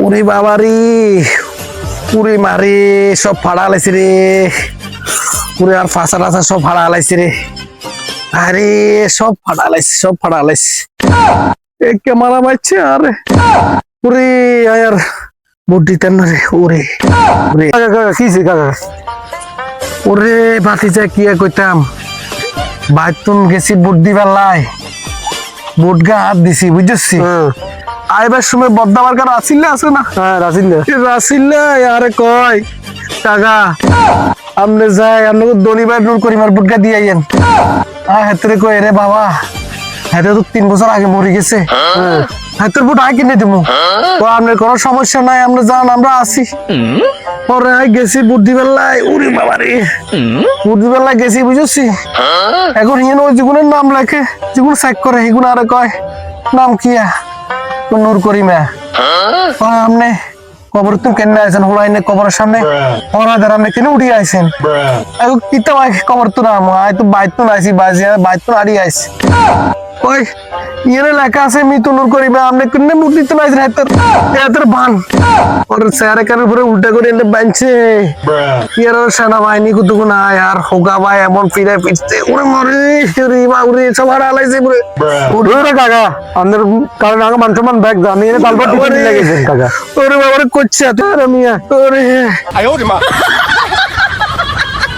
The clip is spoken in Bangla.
ওরে বাবারি পুরে মারে সব ফাড়া লাইছে রে পুরে আর ফাঁসা টাসা সব ফাড়া লাইছে রে আরে সব ফাড়া লাইছে একে মারা পাচ্ছে আর পুরে আর বুদ্ধি তেন রে ওরে ওরে কিছে কাকা ওরে ভাতিজা কি কইতাম বাইতুন গেছি বুদ্ধি বেলায় বুটগা হাত দিছি বুঝছি আইবার সময় বদদাবার কার রাসিল্লা আছে না হ্যাঁ রাসিল্লা আরে কয় টাকা আমনে যাই আমনে দনিবার নুর করি মার বুটগা দিয়ে আইয়েন হেতরে কয় রে বাবা হেতে তো 3 বছর আগে মরে গেছে হেতর বুট আই কিনে দিমু ও আমনের কোনো সমস্যা নাই আমরা জান আমরা আছি পরে আই গেছি বুদ্ধি বেলায় ওরে বাবা রে বুদ্ধি বেলায় গেছি বুঝছি এখন হিন ওই জীবনের নাম লেখে জীবন চেক করে হিগুন আরে কয় নাম কিয়া নূর করিমা আমনে কবর তুমি কেন আইছেন হুলাইনে কবরের সামনে ওনাদের আপনি কেন উঠি আইছেন এখন কিতা ভাই কবর তো নাম আই তো বাইত তো আইছি বাজি বাইত তো আড়ি আইছি ওই ইয়ে লেখা আছে মৃত্যু নূর করিমা আপনি কেন মুক্তি তো আইছেন এতের বান ওর স্যারে কানের উপরে উল্টা করে এনে বানছে ইয়ার সেনাবাহিনী কুতুকু নাই আর হোগা ভাই এমন ফিরে ফিরছে ওরে মরে রে বাউরে সব হারা লাইছে পুরো উঠে রে কাকা আমাদের কারণ আগে মানসম্মান ব্যাগ জানি এনে তালপর টিকে লেগেছেন কাকা ওরে বাবারে করছে তোর মিয়া ওরে